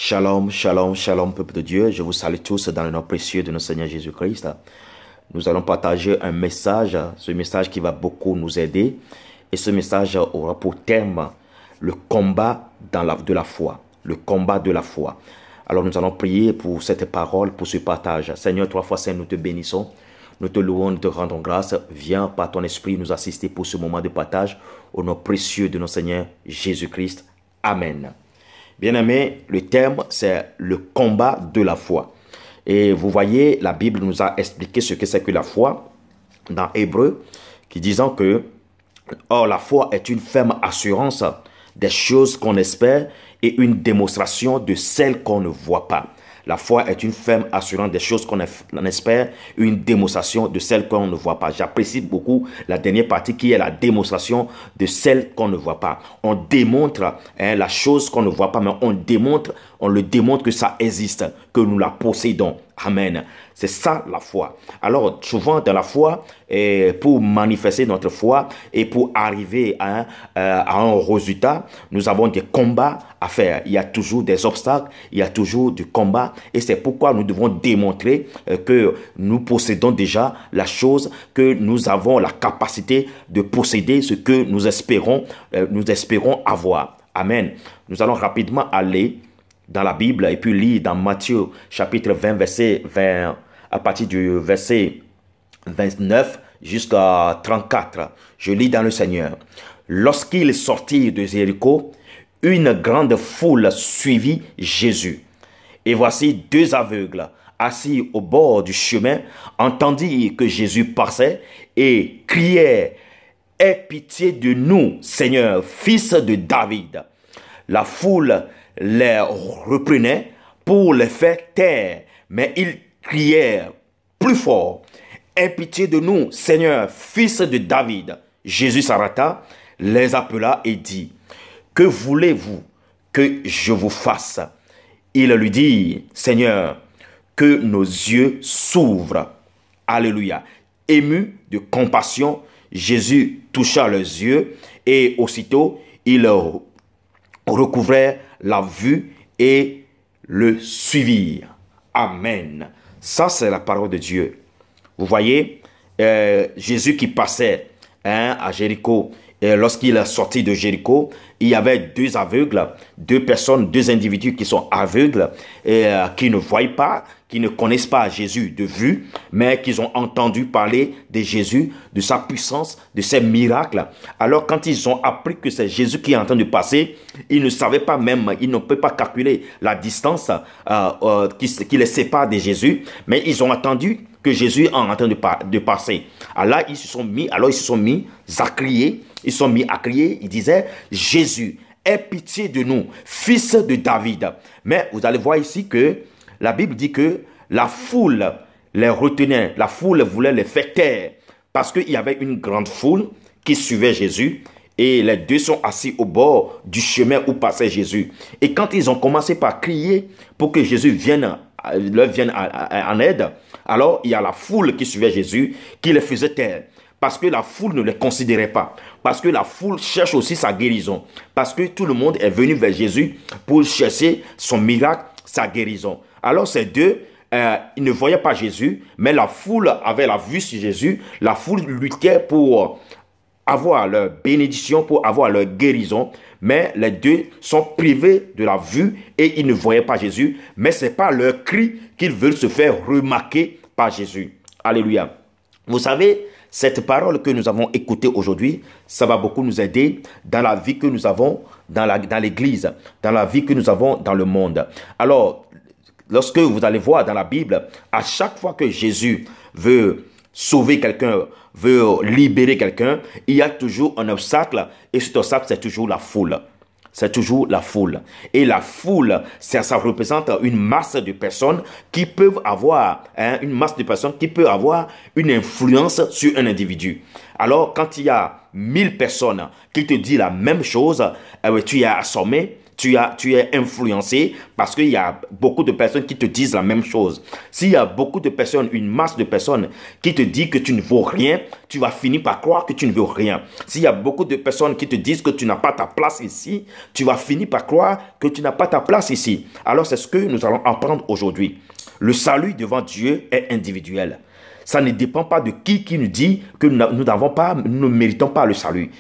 Shalom, shalom, shalom, peuple de Dieu. Je vous salue tous dans le nom précieux de notre Seigneur Jésus-Christ. Nous allons partager un message, ce message qui va beaucoup nous aider. Et ce message aura pour terme le combat de la foi. Le combat de la foi. Alors nous allons prier pour cette parole, pour ce partage. Seigneur, trois fois saint, nous te bénissons. Nous te louons, nous te rendons grâce. Viens par ton esprit nous assister pour ce moment de partage. Au nom précieux de notre Seigneur Jésus-Christ. Amen. Bien-aimés, le thème, c'est le combat de la foi. Et vous voyez, la Bible nous a expliqué ce que c'est que la foi dans Hébreu, qui disant que or, la foi est une ferme assurance des choses qu'on espère et une démonstration de celles qu'on ne voit pas. La foi est une ferme assurance des choses qu'on espère, une démonstration de celles qu'on ne voit pas. J'apprécie beaucoup la dernière partie qui est la démonstration de celles qu'on ne voit pas. On démontre la chose qu'on ne voit pas, mais on le démontre que ça existe, que nous la possédons. Amen. C'est ça la foi. Alors souvent dans la foi, pour manifester notre foi et pour arriver à un résultat, nous avons des combats à faire. Il y a toujours des obstacles, il y a toujours du combat et c'est pourquoi nous devons démontrer que nous possédons déjà la chose, que nous avons la capacité de posséder ce que nous espérons avoir. Amen. Nous allons rapidement aller dans la Bible et puis lire dans Matthieu chapitre 20 verset 20 à partir du verset 29 jusqu'à 34. Je lis dans le Seigneur. Lorsqu'ils sortirent de Jéricho, une grande foule suivit Jésus. Et voici deux aveugles assis au bord du chemin entendirent que Jésus passait et crièrent: aie pitié de nous, Seigneur, fils de David. La foule les reprenait pour les faire taire, mais ils crièrent plus fort: aie pitié de nous, Seigneur, fils de David. Jésus s'arrêta, les appela et dit: que voulez-vous que je vous fasse? Ils lui dirent: Seigneur, que nos yeux s'ouvrent. Alléluia. Ému de compassion, Jésus toucha leurs yeux et aussitôt ils recouvrèrent la vue et le suivirent. Amen. Ça, c'est la parole de Dieu. Vous voyez, Jésus qui passait à Jéricho, et lorsqu'il est sorti de Jéricho, il y avait deux aveugles, deux personnes, deux individus qui sont aveugles, et qui ne voient pas, qui ne connaissent pas Jésus de vue, mais qui ont entendu parler de Jésus, de sa puissance, de ses miracles. Alors quand ils ont appris que c'est Jésus qui est en train de passer, ils ne savaient pas même, ils ne peuvent pas calculer la distance qui les sépare de Jésus, mais ils ont attendu que Jésus est en train de passer. Alors ils se sont mis à crier. Ils sont mis à crier. Ils disaient: Jésus, aie pitié de nous, fils de David. Mais vous allez voir ici que la Bible dit que la foule les retenait. La foule voulait les faire taire parce qu'il y avait une grande foule qui suivait Jésus. Et les deux sont assis au bord du chemin où passait Jésus. Et quand ils ont commencé par crier pour que Jésus leur vienne en aide, alors il y a la foule qui suivait Jésus qui les faisait taire. Parce que la foule ne les considérait pas. Parce que la foule cherche aussi sa guérison. Parce que tout le monde est venu vers Jésus pour chercher son miracle, sa guérison. Alors ces deux, ils ne voyaient pas Jésus, mais la foule avait la vue sur Jésus. La foule luttait pour avoir leur bénédiction, pour avoir leur guérison. Mais les deux sont privés de la vue et ils ne voyaient pas Jésus. Mais ce n'est pas leur cri qu'ils veulent se faire remarquer par Jésus. Alléluia. Vous savez, cette parole que nous avons écoutée aujourd'hui, ça va beaucoup nous aider dans la vie que nous avons dans l'église, dans la vie que nous avons dans le monde. Alors, lorsque vous allez voir dans la Bible, à chaque fois que Jésus veut sauver quelqu'un, veut libérer quelqu'un, il y a toujours un obstacle et cet obstacle, c'est toujours la foule. C'est toujours la foule. Et la foule, ça représente une masse de personnes qui peuvent avoir, une influence sur un individu. Alors, quand il y a 1000 personnes qui te disent la même chose, tu es assommé, tu es influencé parce qu'il y a beaucoup de personnes qui te disent la même chose. S'il y a beaucoup de personnes, une masse de personnes qui te disent que tu ne vaux rien, tu vas finir par croire que tu ne vaux rien. S'il y a beaucoup de personnes qui te disent que tu n'as pas ta place ici, tu vas finir par croire que tu n'as pas ta place ici. Alors c'est ce que nous allons apprendre aujourd'hui. Le salut devant Dieu est individuel. Ça ne dépend pas de qui nous dit que nous ne méritons pas le salut.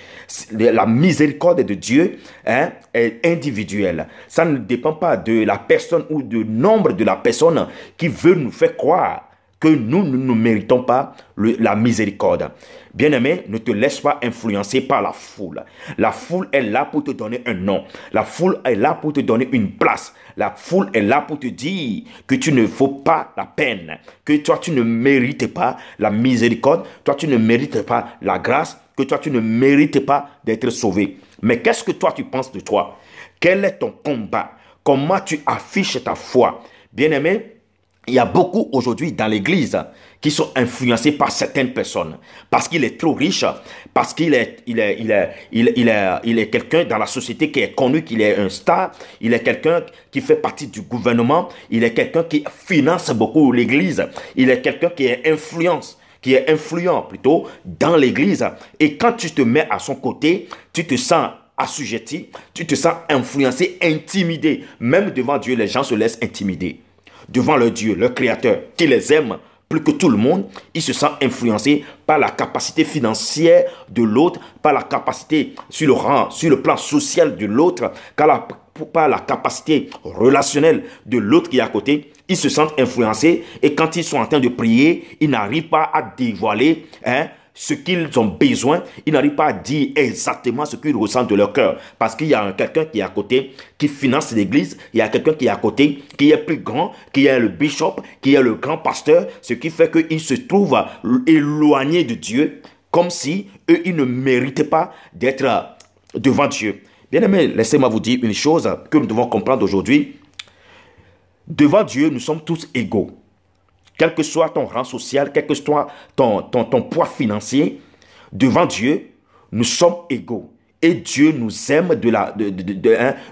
La miséricorde de Dieu est individuelle. Ça ne dépend pas de la personne ou du nombre de la personne qui veut nous faire croire que nous ne méritons pas la miséricorde. Bien-aimé, ne te laisse pas influencer par la foule. La foule est là pour te donner un nom. La foule est là pour te donner une place. La foule est là pour te dire que tu ne vaux pas la peine, que toi tu ne mérites pas la miséricorde, toi tu ne mérites pas la grâce, que toi tu ne mérites pas d'être sauvé. Mais qu'est-ce que toi tu penses de toi? Quel est ton combat? Comment tu affiches ta foi? Bien-aimé, il y a beaucoup aujourd'hui dans l'église qui sont influencés par certaines personnes parce qu'il est trop riche, parce qu'il est quelqu'un dans la société qui est connu, qu'il est un star, il est quelqu'un qui fait partie du gouvernement, il est quelqu'un qui finance beaucoup l'église, il est quelqu'un qui est influent plutôt dans l'église. Et quand tu te mets à son côté, tu te sens assujetti, tu te sens influencé, intimidé. Même devant Dieu, les gens se laissent intimider. Devant leur Dieu, leur Créateur, qui les aime plus que tout le monde, ils se sentent influencés par la capacité financière de l'autre, par la capacité sur le plan social de l'autre, par la capacité relationnelle de l'autre qui est à côté. Ils se sentent influencés et quand ils sont en train de prier, ils n'arrivent pas à dévoiler ce qu'ils ont besoin, ils n'arrivent pas à dire exactement ce qu'ils ressentent de leur cœur. Parce qu'il y a quelqu'un qui est à côté, qui finance l'église, il y a quelqu'un qui est à côté, qui est plus grand, qui est le bishop, qui est le grand pasteur, ce qui fait qu'ils se trouvent éloignés de Dieu, comme si eux, ils ne méritaient pas d'être devant Dieu. Bien aimé, laissez-moi vous dire une chose que nous devons comprendre aujourd'hui. Devant Dieu, nous sommes tous égaux. Quel que soit ton rang social, quel que soit ton poids financier, devant Dieu, nous sommes égaux. Et Dieu nous aime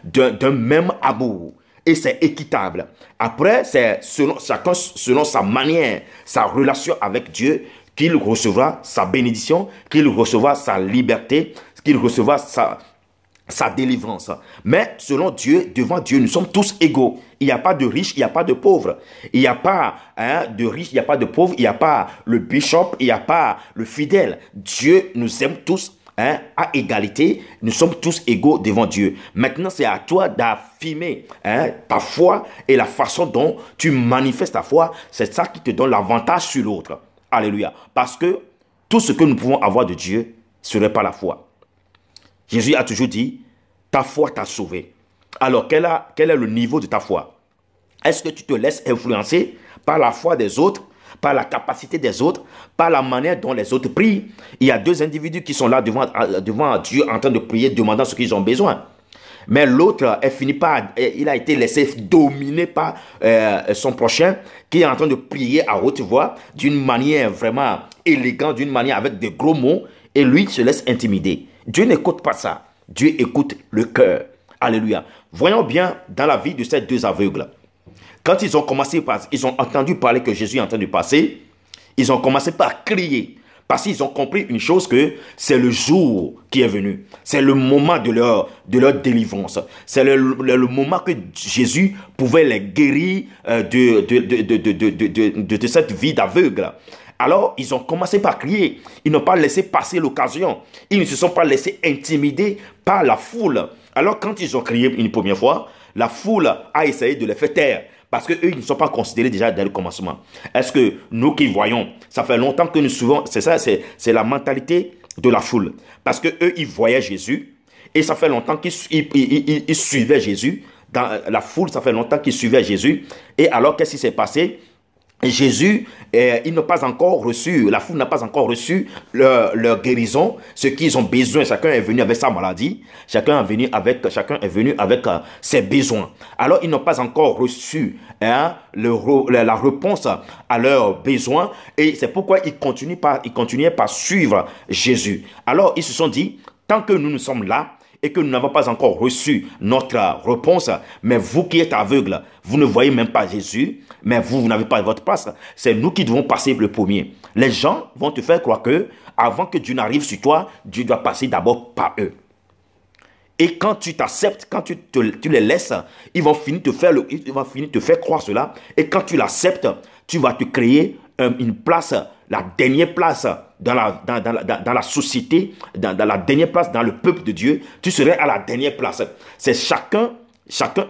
d'un même amour. Et c'est équitable. Après, c'est chacun selon sa manière, sa relation avec Dieu, qu'il recevra sa bénédiction, qu'il recevra sa liberté, qu'il recevra sa délivrance. Mais selon Dieu, devant Dieu, nous sommes tous égaux. Il n'y a pas de riche, il n'y a pas de pauvre. Il n'y a pas de riche, il n'y a pas de pauvre. Il n'y a pas le bishop, il n'y a pas le fidèle. Dieu nous aime tous à égalité. Nous sommes tous égaux devant Dieu. Maintenant, c'est à toi d'affirmer ta foi et la façon dont tu manifestes ta foi. C'est ça qui te donne l'avantage sur l'autre. Alléluia. Parce que tout ce que nous pouvons avoir de Dieu serait pas la foi. Jésus a toujours dit, ta foi t'a sauvé. Alors, quel est le niveau de ta foi? Est-ce que tu te laisses influencer par la foi des autres, par la capacité des autres, par la manière dont les autres prient? Il y a deux individus qui sont là devant Dieu en train de prier, demandant ce qu'ils ont besoin. Mais l'autre, il a été laissé dominer par son prochain qui est en train de prier à haute voix d'une manière vraiment élégante, d'une manière avec des gros mots, et lui se laisse intimider. Dieu n'écoute pas ça. Dieu écoute le cœur. Alléluia. Voyons bien dans la vie de ces deux aveugles. Quand ils ont entendu parler que Jésus est en train de passer, ils ont commencé par crier. Parce qu'ils ont compris une chose, que c'est le jour qui est venu. C'est le moment de leur délivrance. C'est le moment que Jésus pouvait les guérir de cette vie d'aveugle. Alors, ils ont commencé par crier. Ils n'ont pas laissé passer l'occasion. Ils ne se sont pas laissés intimider par la foule. Alors, quand ils ont crié une première fois, la foule a essayé de les faire taire. Parce qu'eux, ils ne sont pas considérés déjà dès le commencement. Est-ce que nous qui voyons, ça fait longtemps que nous suivons, c'est ça, c'est la mentalité de la foule. Parce qu'eux, ils voyaient Jésus. Et ça fait longtemps qu'ils suivaient Jésus. Dans la foule, ça fait longtemps qu'ils suivaient Jésus. Et alors, qu'est-ce qui s'est passé? Jésus, il n'a pas encore reçu, la foule n'a pas encore reçu leur guérison, ce qu'ils ont besoin. Chacun est venu avec sa maladie, chacun est venu avec ses besoins. Alors, ils n'ont pas encore reçu la réponse à leurs besoins, et c'est pourquoi ils continuaient par suivre Jésus. Alors, ils se sont dit, tant que nous sommes là, et que nous n'avons pas encore reçu notre réponse, mais vous qui êtes aveugles, vous ne voyez même pas Jésus, mais vous n'avez pas votre place, c'est nous qui devons passer le premier. Les gens vont te faire croire que, avant que Dieu n'arrive sur toi, Dieu doit passer d'abord par eux. Et quand tu t'acceptes, quand tu les laisses, ils vont finir de te faire croire cela. Et quand tu l'acceptes, tu vas te créer une place, la dernière place dans la société, dans la dernière place dans le peuple de Dieu. Tu serais à la dernière place. C'est chacun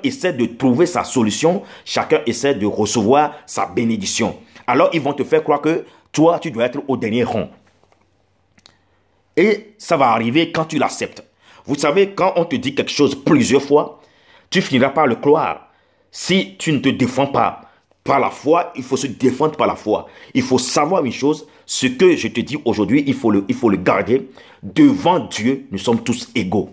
essaie de trouver sa solution. Chacun essaie de recevoir sa bénédiction. Alors, ils vont te faire croire que toi, tu dois être au dernier rang. Et ça va arriver quand tu l'acceptes. Vous savez, quand on te dit quelque chose plusieurs fois, tu finiras par le croire. Si tu ne te défends pas par la foi, il faut se défendre par la foi. Il faut savoir une chose, ce que je te dis aujourd'hui, il faut le garder. Devant Dieu, nous sommes tous égaux.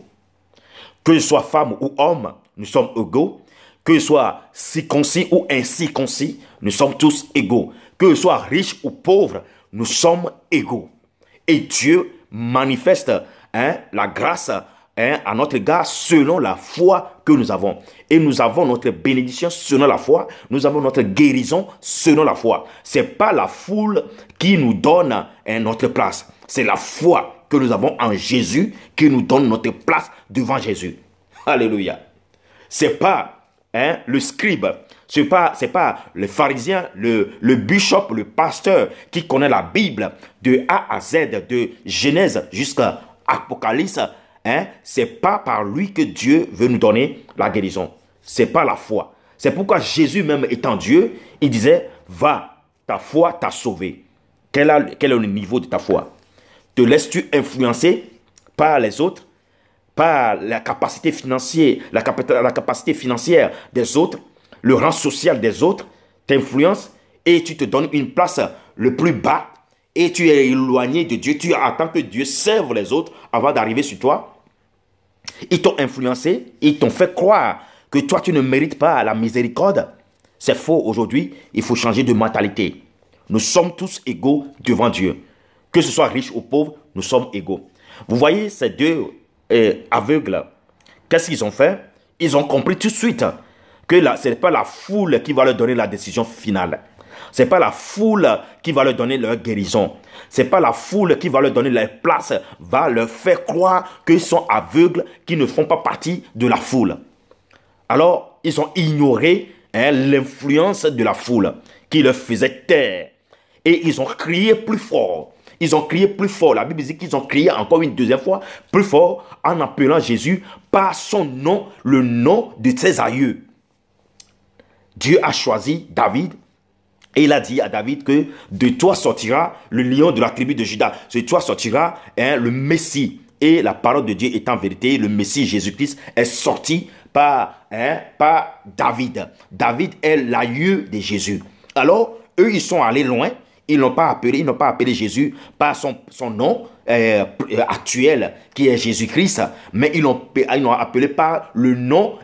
Que ce soit femme ou homme, nous sommes égaux. Que ce soit circoncis ou incirconcis, nous sommes tous égaux. Que ce soit riche ou pauvre, nous sommes égaux. Et Dieu manifeste la grâce à notre égard selon la foi que nous avons. Et nous avons notre bénédiction selon la foi. Nous avons notre guérison selon la foi. Ce n'est pas la foule qui nous donne notre place. C'est la foi que nous avons en Jésus qui nous donne notre place devant Jésus. Alléluia. Ce n'est pas le scribe. Ce n'est pas le pharisien, le bishop, le pasteur qui connaît la Bible de A à Z, de Genèse jusqu'à Apocalypse. C'est pas par lui que Dieu veut nous donner la guérison. C'est pas la foi. C'est pourquoi Jésus même étant Dieu, il disait, va, ta foi t'a sauvé. Quel est le niveau de ta foi? Te laisses-tu influencer par les autres, par la capacité financière, la capacité financière des autres, le rang social des autres, t'influence et tu te donnes une place le plus bas et tu es éloigné de Dieu. Tu attends que Dieu serve les autres avant d'arriver sur toi. Ils t'ont influencé, ils t'ont fait croire que toi tu ne mérites pas la miséricorde. C'est faux aujourd'hui, il faut changer de mentalité. Nous sommes tous égaux devant Dieu. Que ce soit riche ou pauvre, nous sommes égaux. Vous voyez ces deux aveugles, qu'est-ce qu'ils ont fait? Ils ont compris tout de suite que ce n'est pas la foule qui va leur donner la décision finale. Ce n'est pas la foule qui va leur donner leur guérison. Ce n'est pas la foule qui va leur donner leur place, va leur faire croire qu'ils sont aveugles, qu'ils ne font pas partie de la foule. Alors, ils ont ignoré l'influence de la foule qui leur faisait taire. Et ils ont crié plus fort. Ils ont crié plus fort. La Bible dit qu'ils ont crié encore une deuxième fois, plus fort, en appelant Jésus par son nom, le nom de ses aïeux. Dieu a choisi David. Et il a dit à David que de toi sortira le lion de la tribu de Juda. De toi sortira le Messie. Et la parole de Dieu est en vérité, le Messie Jésus-Christ est sorti par David. David est l'aïeux de Jésus. Alors, eux, ils sont allés loin. Ils n'ont pas appelé Jésus par son nom actuel qui est Jésus-Christ, mais ils l'ont appelé par le nom.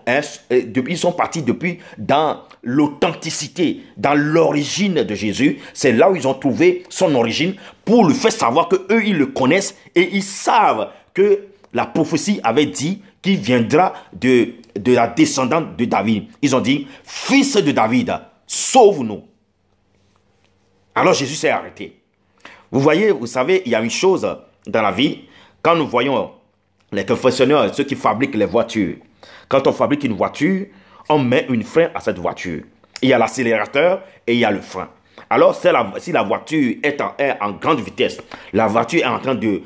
Ils sont partis depuis dans l'authenticité, dans l'origine de Jésus. C'est là où ils ont trouvé son origine pour lui faire savoir que eux ils le connaissent et ils savent que la prophétie avait dit qu'il viendra de la descendante de David. Ils ont dit, fils de David, sauve-nous. Alors Jésus s'est arrêté. Vous voyez, vous savez, il y a une chose dans la vie, quand nous voyons les confessionneurs, ceux qui fabriquent les voitures, quand on fabrique une voiture, on met un frein à cette voiture. Il y a l'accélérateur et il y a le frein. Alors, si la voiture est en grande vitesse, la voiture est en train de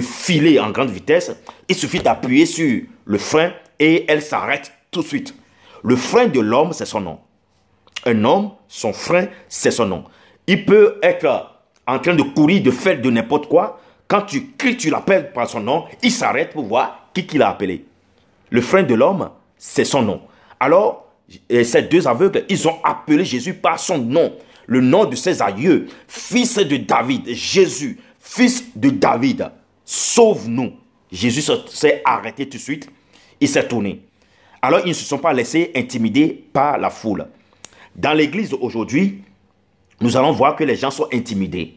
filer en grande vitesse, il suffit d'appuyer sur le frein et elle s'arrête tout de suite. Le frein de l'homme, c'est son nom. Un homme, son frein, c'est son nom. Il peut être en train de courir, de faire de n'importe quoi. Quand tu cries, tu l'appelles par son nom, il s'arrête pour voir qui l'a appelé. Le frein de l'homme, c'est son nom. Alors, ces deux aveugles, ils ont appelé Jésus par son nom. Le nom de ses aïeux, fils de David, Jésus, fils de David, sauve-nous. Jésus s'est arrêté tout de suite, il s'est tourné. Alors, ils ne se sont pas laissés intimider par la foule. Dans l'église aujourd'hui, nous allons voir que les gens sont intimidés.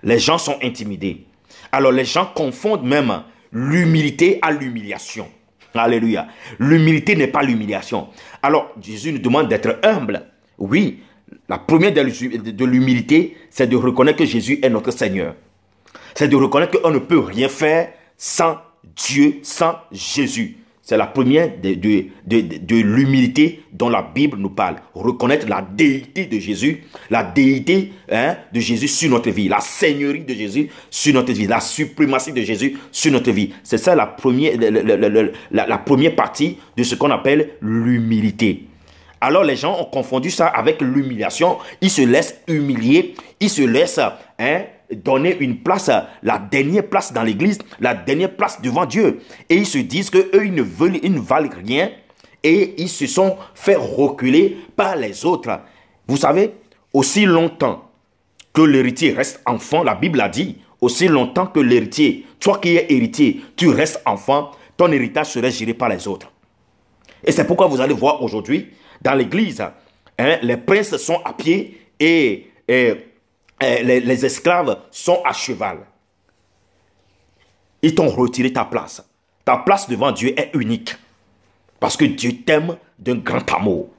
Les gens sont intimidés. Alors, les gens confondent même l'humilité à l'humiliation. Alléluia. L'humilité n'est pas l'humiliation. Alors, Jésus nous demande d'être humble. Oui, la première de l'humilité, c'est de reconnaître que Jésus est notre Seigneur. C'est de reconnaître qu'on ne peut rien faire sans Dieu, sans Jésus. C'est la première de l'humilité dont la Bible nous parle. Reconnaître la déité de Jésus, la déité de Jésus sur notre vie, la seigneurie de Jésus sur notre vie, la suprématie de Jésus sur notre vie. C'est ça la première partie de ce qu'on appelle l'humilité. Alors les gens ont confondu ça avec l'humiliation. Ils se laissent humilier, ils se laissent donner une place, la dernière place dans l'église, la dernière place devant Dieu. Et ils se disent qu'eux, ils ne valent rien et ils se sont fait reculer par les autres. Vous savez, aussi longtemps que l'héritier reste enfant, la Bible a dit, aussi longtemps que l'héritier, toi qui es héritier, tu restes enfant, ton héritage serait géré par les autres. Et c'est pourquoi vous allez voir aujourd'hui, dans l'église, les princes sont à pied et les esclaves sont à cheval. Ils t'ont retiré ta place. Ta place devant Dieu est unique. Parce que Dieu t'aime d'un grand amour.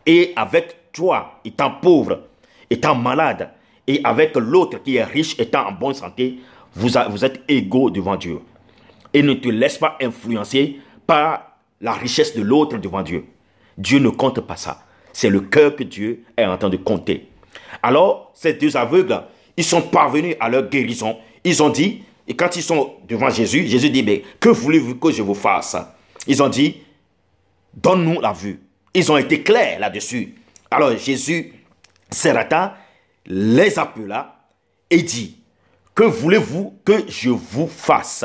Et avec toi, étant pauvre, étant malade, et avec l'autre qui est riche, étant en bonne santé, vous êtes égaux devant Dieu. Et ne te laisse pas influencer par la richesse de l'autre devant Dieu. Dieu ne compte pas ça. C'est le cœur que Dieu est en train de compter. Alors, ces deux aveugles, ils sont parvenus à leur guérison. Ils ont dit, et quand ils sont devant Jésus, Jésus dit, mais que voulez-vous que je vous fasse? Ils ont dit, donne-nous la vue. Ils ont été clairs là-dessus. Alors Jésus s'arrêta, les appela et dit, que voulez-vous que je vous fasse?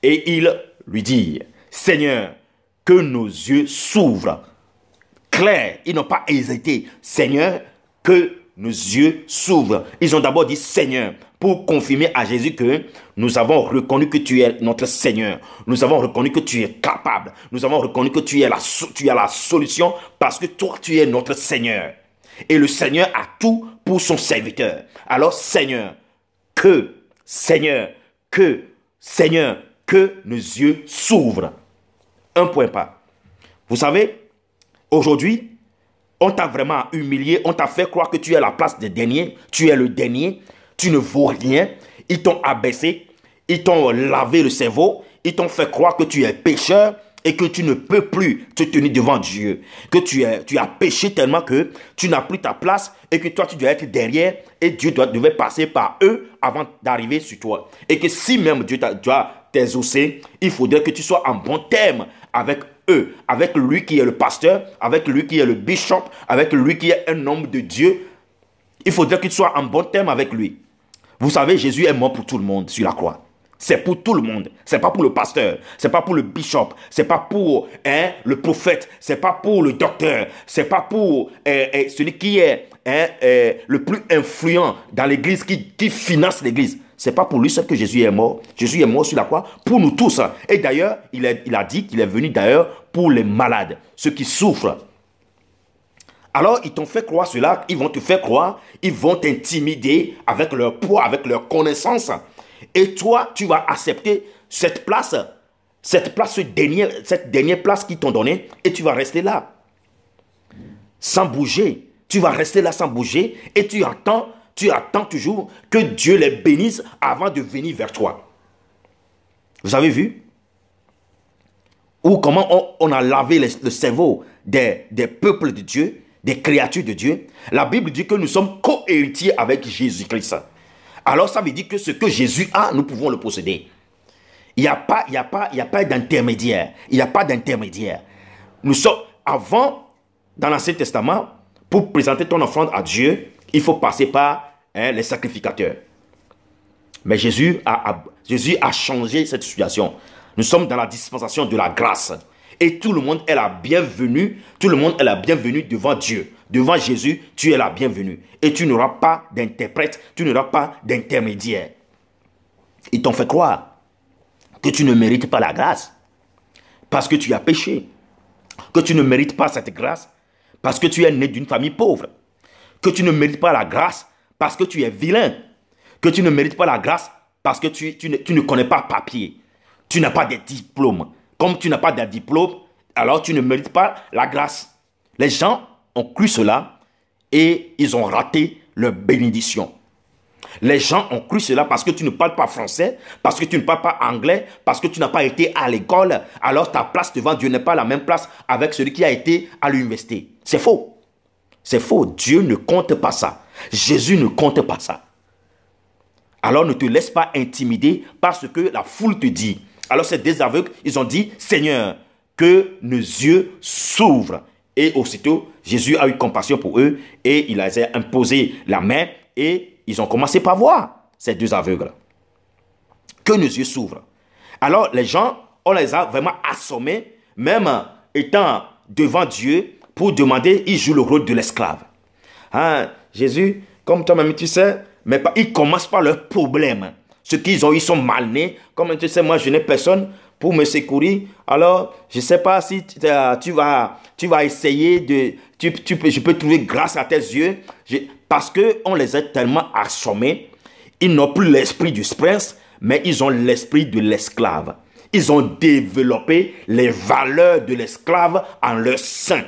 Et ils lui dirent, Seigneur, que nos yeux s'ouvrent. Clair, ils n'ont pas hésité. Seigneur, que nos yeux s'ouvrent. Ils ont d'abord dit Seigneur pour confirmer à Jésus que nous avons reconnu que tu es notre Seigneur. Nous avons reconnu que tu es capable. Nous avons reconnu que tu as la solution parce que toi, tu es notre Seigneur. Et le Seigneur a tout pour son serviteur. Alors Seigneur, que nos yeux s'ouvrent. Un point pas. Vous savez, aujourd'hui, on t'a vraiment humilié, on t'a fait croire que tu es à la place des derniers, tu es le dernier, tu ne vaux rien. Ils t'ont abaissé, ils t'ont lavé le cerveau, ils t'ont fait croire que tu es pécheur et que tu ne peux plus te tenir devant Dieu. Que tu as péché tellement que tu n'as plus ta place et que toi tu dois être derrière et Dieu devait passer par eux avant d'arriver sur toi. Et que si même Dieu doit t'exaucer, il faudrait que tu sois en bon terme avec eux, avec lui qui est le pasteur, avec lui qui est le bishop, avec lui qui est un homme de Dieu. Il faudrait que tu sois en bon terme avec lui. Vous savez, Jésus est mort pour tout le monde sur la croix. C'est pour tout le monde. C'est pas pour le pasteur. C'est pas pour le bishop. C'est pas pour le prophète. C'est pas pour le docteur. C'est pas pour celui qui est le plus influent dans l'église, qui finance l'église. C'est pas pour lui seul que Jésus est mort. Jésus est mort sur la croix pour nous tous. Et d'ailleurs, il a dit qu'il est venu d'ailleurs pour les malades, ceux qui souffrent. Alors, ils t'ont fait croire cela, ils vont te faire croire, ils vont t'intimider avec leur poids, avec leur connaissance. Et toi, tu vas accepter cette dernière place qu'ils t'ont donnée, et tu vas rester là, sans bouger. Tu vas rester là sans bouger, et tu attends toujours que Dieu les bénisse avant de venir vers toi. Vous avez vu? Ou comment on a lavé le cerveau des peuples de Dieu, des créatures de Dieu. La Bible dit que nous sommes co-héritiers avec Jésus-Christ. Alors ça veut dire que ce que Jésus a, nous pouvons le posséder. Il n'y a pas d'intermédiaire. Il n'y a pas d'intermédiaire. Nous sommes, avant, dans l'Ancien Testament, pour présenter ton offrande à Dieu, il faut passer par les sacrificateurs. Mais Jésus a changé cette situation. Nous sommes dans la dispensation de la grâce. Et tout le monde est la bienvenue. Tout le monde est la bienvenue devant Dieu. Devant Jésus, tu es la bienvenue. Et tu n'auras pas d'interprète. Tu n'auras pas d'intermédiaire. Ils t'ont fait croire que tu ne mérites pas la grâce. Parce que tu as péché. Que tu ne mérites pas cette grâce. Parce que tu es né d'une famille pauvre. Que tu ne mérites pas la grâce. Parce que tu es vilain. Que tu ne mérites pas la grâce. Parce que tu ne connais pas papier. Tu n'as pas de diplôme. Comme tu n'as pas de diplôme, alors tu ne mérites pas la grâce. Les gens ont cru cela et ils ont raté leur bénédiction. Les gens ont cru cela parce que tu ne parles pas français, parce que tu ne parles pas anglais, parce que tu n'as pas été à l'école. Alors ta place devant Dieu n'est pas la même place avec celui qui a été à l'université. C'est faux. C'est faux. Dieu ne compte pas ça. Jésus ne compte pas ça. Alors ne te laisse pas intimider par ce que la foule te dit. Alors ces deux aveugles, ils ont dit, Seigneur, que nos yeux s'ouvrent. Et aussitôt, Jésus a eu compassion pour eux et il les a imposé la main et ils ont commencé par voir, ces deux aveugles. Que nos yeux s'ouvrent. Alors les gens, on les a vraiment assommés, même étant devant Dieu, pour demander, ils jouent le rôle de l'esclave. Hein, Jésus, comme toi-même tu sais, mais ils commencent par leurs problèmes. Ce qu'ils ont, ils sont mal nés. Comme tu sais, moi je n'ai personne pour me secourir. Alors, je ne sais pas si tu vas essayer de... je peux trouver grâce à tes yeux. Parce qu'on les a tellement assommés, ils n'ont plus l'esprit du prince, mais ils ont l'esprit de l'esclave. Ils ont développé les valeurs de l'esclave en leur sein.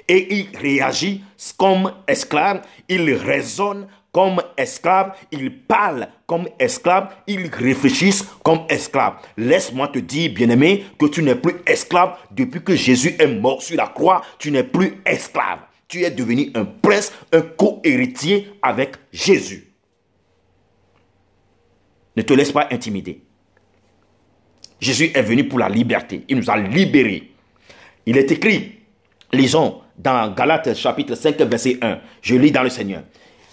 Et ils réagissent comme esclaves, ils raisonnent comme esclaves, ils parlent comme esclaves, ils réfléchissent comme esclaves. Laisse-moi te dire, bien-aimé, que tu n'es plus esclave depuis que Jésus est mort sur la croix. Tu n'es plus esclave. Tu es devenu un prince, un co-héritier avec Jésus. Ne te laisse pas intimider. Jésus est venu pour la liberté. Il nous a libérés. Il est écrit, lisons dans Galates chapitre 5 verset 1. Je lis dans le Seigneur.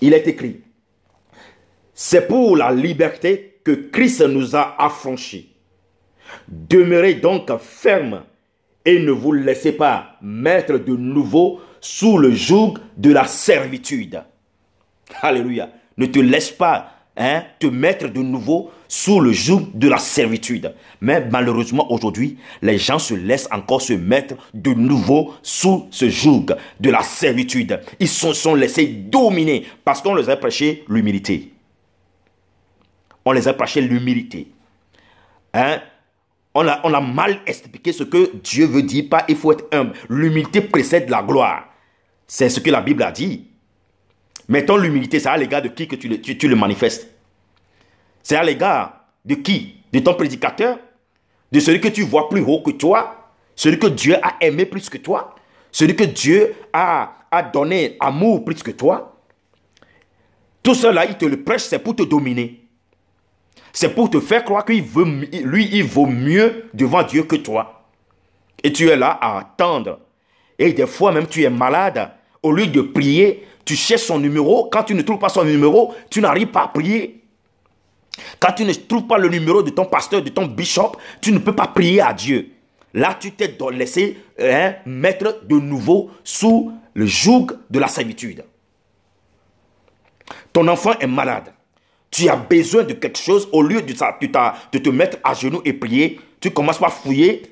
Il est écrit, c'est pour la liberté que Christ nous a affranchis. Demeurez donc fermes et ne vous laissez pas mettre de nouveau sous le joug de la servitude. Alléluia. Ne te laisse pas te mettre de nouveau sous le joug de la servitude. Mais malheureusement aujourd'hui, les gens se laissent encore se mettre de nouveau sous ce joug de la servitude. Ils se sont laissés dominer parce qu'on les a prêché l'humilité. On les a prêché l'humilité. On a mal expliqué ce que Dieu veut dire par il faut être humble. L'humilité précède la gloire. C'est ce que la Bible a dit. Mettons l'humilité, c'est à l'égard de qui que tu le manifestes. C'est à l'égard de qui? De ton prédicateur? De celui que tu vois plus haut que toi? Celui que Dieu a aimé plus que toi? Celui que Dieu a donné amour plus que toi? Tout cela, il te le prêche, c'est pour te dominer. C'est pour te faire croire qu'il vaut mieux devant Dieu que toi. Et tu es là à attendre. Et des fois même tu es malade. Au lieu de prier, tu cherches son numéro. Quand tu ne trouves pas son numéro, tu n'arrives pas à prier. Quand tu ne trouves pas le numéro de ton pasteur, de ton bishop, tu ne peux pas prier à Dieu. Là, tu t'es laissé mettre de nouveau sous le joug de la servitude. Ton enfant est malade. Tu as besoin de quelque chose. Au lieu de te mettre à genoux et prier, tu commences par fouiller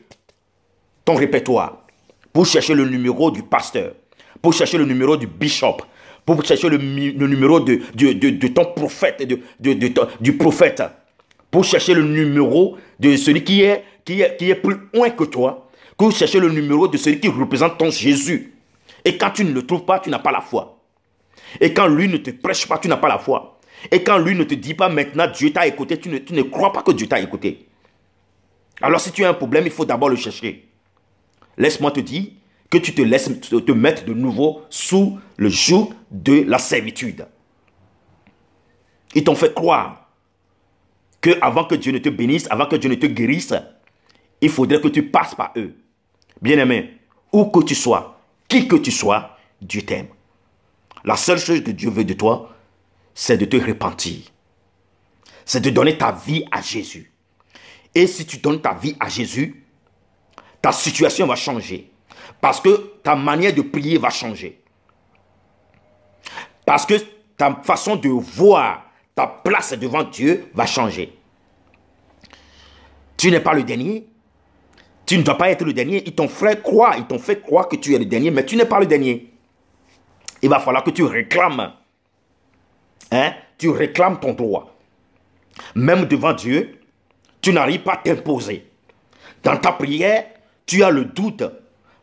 ton répertoire pour chercher le numéro du pasteur, pour chercher le numéro du bishop, pour chercher le numéro de ton prophète, du prophète, pour chercher le numéro de celui qui est plus loin que toi, pour chercher le numéro de celui qui représente ton Jésus. Et quand tu ne le trouves pas, tu n'as pas la foi. Et quand lui ne te prêche pas, tu n'as pas la foi. Et quand lui ne te dit pas maintenant Dieu t'a écouté, tu ne crois pas que Dieu t'a écouté. Alors si tu as un problème, il faut d'abord le chercher. Laisse-moi te dire que tu te laisses te mettre de nouveau sous le joug de la servitude. Ils t'ont fait croire que avant que Dieu ne te bénisse, avant que Dieu ne te guérisse, il faudrait que tu passes par eux. Bien-aimé, où que tu sois, qui que tu sois, Dieu t'aime. La seule chose que Dieu veut de toi, c'est de te repentir. C'est de donner ta vie à Jésus. Et si tu donnes ta vie à Jésus, ta situation va changer. Parce que ta manière de prier va changer. Parce que ta façon de voir ta place devant Dieu va changer. Tu n'es pas le dernier. Tu ne dois pas être le dernier. Ils t'ont fait croire que tu es le dernier, mais tu n'es pas le dernier. Il va falloir que tu réclames. Tu réclames ton droit. Même devant Dieu, Tu n'arrives pas à t'imposer. Dans ta prière, tu as le doute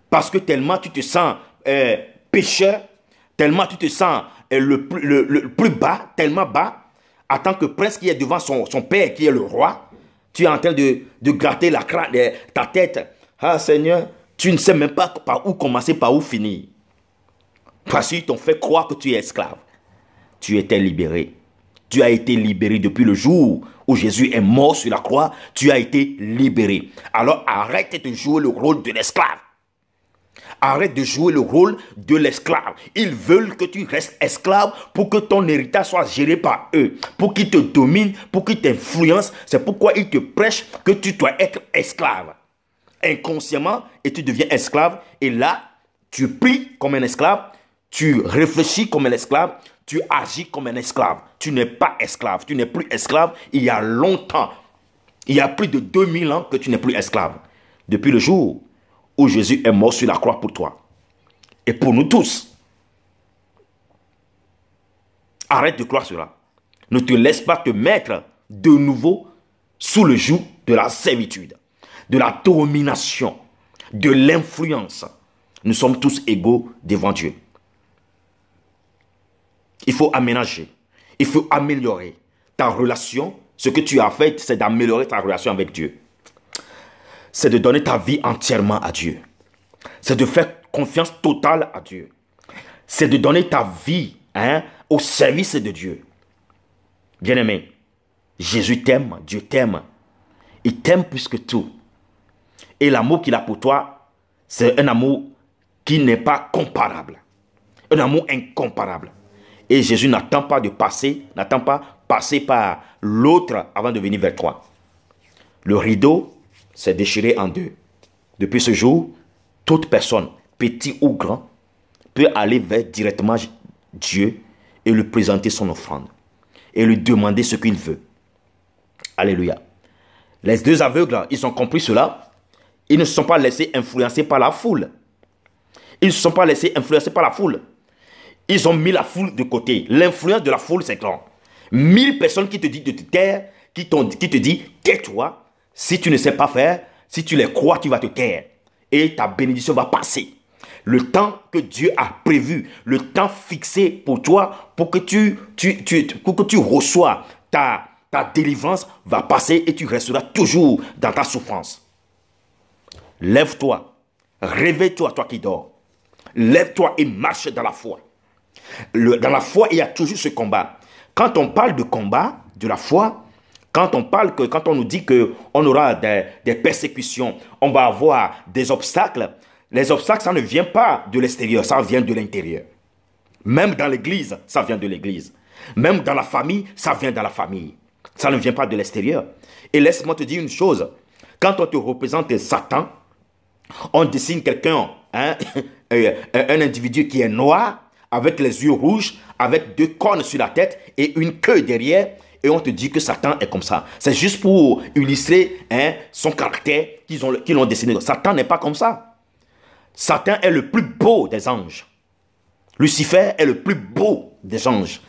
parce que tellement tu te sens pécheur, tellement tu te sens le plus bas, tellement bas, en tant que prince qui est devant son père qui est le roi. Tu es en train de gratter ta tête. Ah Seigneur, tu ne sais même pas par où commencer, par où finir. Parce qu'ils t'ont fait croire que tu es esclave. Tu étais libéré. Tu as été libéré depuis le jour où Jésus est mort sur la croix. Tu as été libéré. Alors arrête de jouer le rôle de l'esclave. Arrête de jouer le rôle de l'esclave. Ils veulent que tu restes esclave pour que ton héritage soit géré par eux. Pour qu'ils te dominent, pour qu'ils t'influencent. C'est pourquoi ils te prêchent que tu dois être esclave. Inconsciemment, et tu deviens esclave. Et là, tu pries comme un esclave. Tu réfléchis comme un esclave. Tu agis comme un esclave. Tu n'es pas esclave. Tu n'es plus esclave il y a longtemps. Il y a plus de 2000 ans que tu n'es plus esclave. Depuis le jour où Jésus est mort sur la croix pour toi. Et pour nous tous. Arrête de croire cela. Ne te laisse pas te mettre de nouveau sous le joug de la servitude, de la domination, de l'influence. Nous sommes tous égaux devant Dieu. Il faut aménager, il faut améliorer ta relation. Ce que tu as fait, c'est d'améliorer ta relation avec Dieu. C'est de donner ta vie entièrement à Dieu. C'est de faire confiance totale à Dieu. C'est de donner ta vie au service de Dieu. Bien-aimé, Jésus t'aime, Dieu t'aime. Il t'aime plus que tout. Et l'amour qu'il a pour toi, c'est un amour qui n'est pas comparable. Un amour incomparable. Et Jésus n'attend pas passer par l'autre avant de venir vers toi. Le rideau s'est déchiré en deux. Depuis ce jour, toute personne, petit ou grand, peut aller vers directement Dieu et lui présenter son offrande. Et lui demander ce qu'il veut. Alléluia. Les deux aveugles, ils ont compris cela. Ils ne se sont pas laissés influencer par la foule. Ils ne se sont pas laissés influencer par la foule. Ils ont mis la foule de côté. L'influence de la foule, c'est grand. 1000 personnes qui te disent de te taire, qui te disent, tais-toi. Si tu ne sais pas faire, si tu les crois, tu vas te taire. Et ta bénédiction va passer. Le temps que Dieu a prévu, le temps fixé pour toi, pour que tu reçois ta délivrance, va passer et tu resteras toujours dans ta souffrance. Lève-toi. Réveille-toi, toi qui dors. Lève-toi et marche dans la foi. Dans la foi, il y a toujours ce combat. Quand on parle de combat, de la foi, quand on nous dit qu'on aura des persécutions, on va avoir des obstacles, les obstacles, ça ne vient pas de l'extérieur, ça vient de l'intérieur. Même dans l'église, ça vient de l'église. Même dans la famille, ça vient de la famille. Ça ne vient pas de l'extérieur. Et laisse-moi te dire une chose. Quand on te représente Satan, on dessine quelqu'un, un individu qui est noir, avec les yeux rouges, avec 2 cornes sur la tête et une queue derrière, et on te dit que Satan est comme ça. C'est juste pour illustrer son caractère qu'ils l'ont dessiné. Satan n'est pas comme ça. Satan est le plus beau des anges. Lucifer est le plus beau des anges.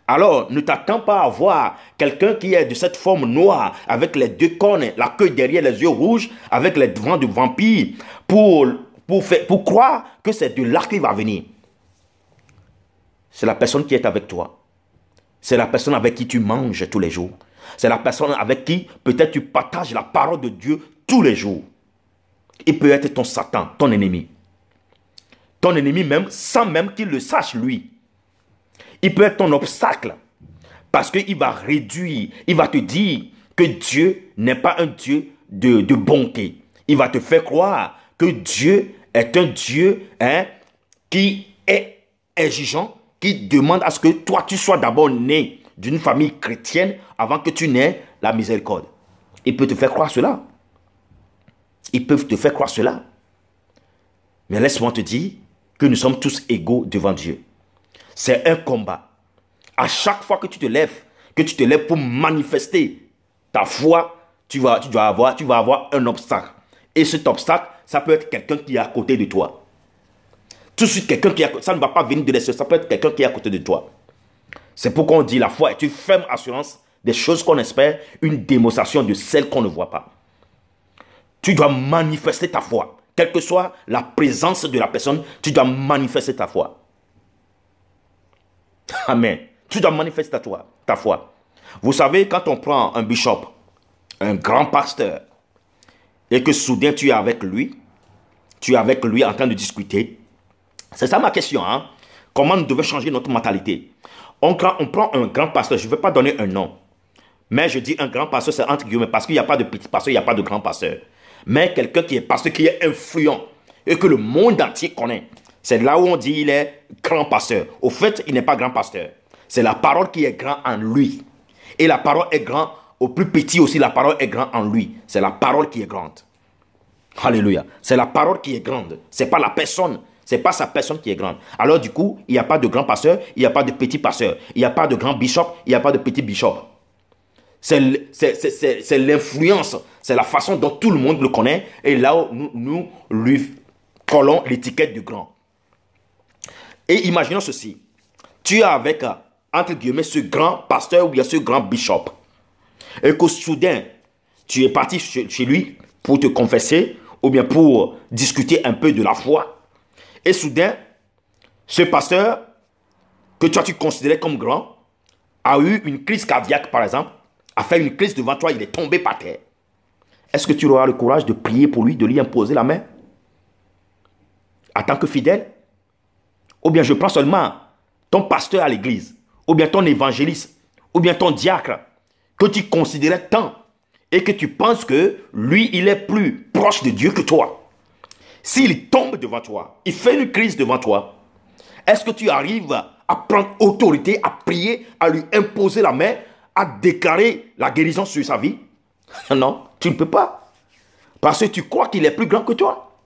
Alors, ne t'attends pas à voir quelqu'un qui est de cette forme noire, avec les 2 cornes, la queue derrière, les yeux rouges, avec les dents de vampire, pour croire que c'est de là qu'il va venir. C'est la personne qui est avec toi. C'est la personne avec qui tu manges tous les jours. C'est la personne avec qui peut-être tu partages la parole de Dieu tous les jours. Il peut être ton Satan, ton ennemi. Ton ennemi même, sans même qu'il le sache lui. Il peut être ton obstacle. Parce qu'il va réduire, il va te dire que Dieu n'est pas un Dieu de bonté. Il va te faire croire que Dieu est un Dieu qui est exigeant, qui demande à ce que toi, tu sois d'abord né d'une famille chrétienne avant que tu n'aies la miséricorde. Il peut te faire croire cela. Ils peuvent te faire croire cela. Mais laisse-moi te dire que nous sommes tous égaux devant Dieu. C'est un combat. À chaque fois que tu te lèves pour manifester ta foi, tu vas avoir un obstacle. Et cet obstacle, ça peut être quelqu'un qui est à côté de toi. Tout de suite, quelqu'un qui est à côté, ça ne va pas venir de l'extérieur, ça peut être quelqu'un qui est à côté de toi. C'est pourquoi on dit la foi est une ferme assurance des choses qu'on espère, une démonstration de celles qu'on ne voit pas. Tu dois manifester ta foi. Quelle que soit la présence de la personne, tu dois manifester ta foi. Amen. Tu dois manifester ta foi. Vous savez, quand on prend un bishop, un grand pasteur, et que soudain tu es avec lui en train de discuter, c'est ça ma question, hein? Comment nous devons changer notre mentalité? On prend un grand pasteur, je ne veux pas donner un nom, mais je dis un grand pasteur, c'est entre guillemets, parce qu'il n'y a pas de petit pasteur, il n'y a pas de grand pasteur. Mais quelqu'un qui est pasteur, qui est influent, et que le monde entier connaît. C'est là où on dit il est grand pasteur. Au fait, il n'est pas grand pasteur. C'est la parole qui est grande en lui. Et la parole est grande, au plus petit aussi, la parole est grande en lui. C'est la parole qui est grande. Alléluia. C'est la parole qui est grande. Ce n'est pas la personne. Ce n'est pas sa personne qui est grande. Alors du coup, il n'y a pas de grand pasteur, il n'y a pas de petit pasteur. Il n'y a pas de grand bishop, il n'y a pas de petit bishop. C'est l'influence, c'est la façon dont tout le monde le connaît. Et là où nous lui collons l'étiquette de grand. Et imaginons ceci. Tu es avec, entre guillemets, ce grand pasteur ou bien ce grand bishop. Et que soudain, tu es parti chez lui pour te confesser ou bien pour discuter un peu de la foi. Et soudain, ce pasteur que toi tu considérais comme grand a eu une crise cardiaque, par exemple, a fait une crise devant toi, il est tombé par terre. Est-ce que tu auras le courage de prier pour lui, de lui imposer la main en tant que fidèle? Ou bien je prends seulement ton pasteur à l'église, ou bien ton évangéliste, ou bien ton diacre, que tu considérais tant, et que tu penses que lui, il est plus proche de Dieu que toi. S'il tombe devant toi, il fait une crise devant toi, est-ce que tu arrives à prendre autorité, à prier, à lui imposer la main, à déclarer la guérison sur sa vie? Non, tu ne peux pas. Parce que tu crois qu'il est plus grand que toi.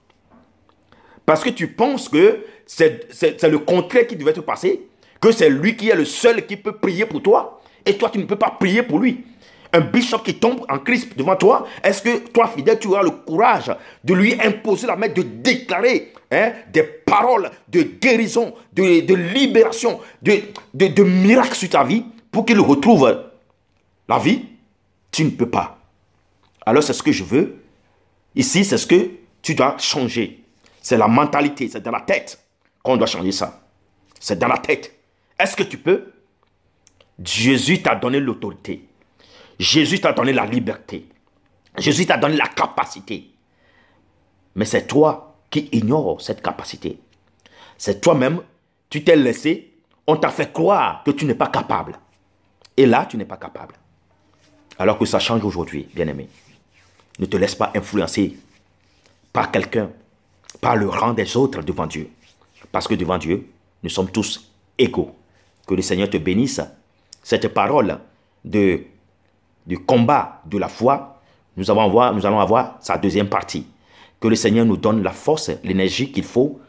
Parce que tu penses que c'est le contraire qui devait te passer, que c'est lui qui est le seul qui peut prier pour toi, et toi tu ne peux pas prier pour lui. Un bishop qui tombe en crise devant toi, est-ce que toi, fidèle, tu auras le courage de lui imposer la main, de déclarer des paroles de guérison, de libération, de miracles sur ta vie pour qu'il retrouve la vie? Tu ne peux pas. Alors c'est ce que je veux. Ici, c'est ce que tu dois changer. C'est la mentalité, c'est dans la tête qu'on doit changer ça. C'est dans la tête. Est-ce que tu peux? Jésus t'a donné l'autorité. Jésus t'a donné la liberté. Jésus t'a donné la capacité. Mais c'est toi qui ignores cette capacité. C'est toi-même, tu t'es laissé, on t'a fait croire que tu n'es pas capable. Et là, tu n'es pas capable. Alors que ça change aujourd'hui, bien-aimé. Ne te laisse pas influencer par quelqu'un, par le rang des autres devant Dieu. Parce que devant Dieu, nous sommes tous égaux. Que le Seigneur te bénisse. Cette parole du combat de la foi, nous allons avoir sa deuxième partie. Que le Seigneur nous donne la force, l'énergie qu'il faut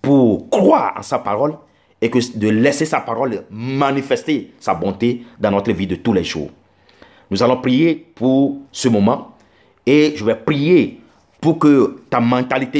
pour croire en sa parole et que de laisser sa parole manifester sa bonté dans notre vie de tous les jours. Nous allons prier pour ce moment et je vais prier pour que ta mentalité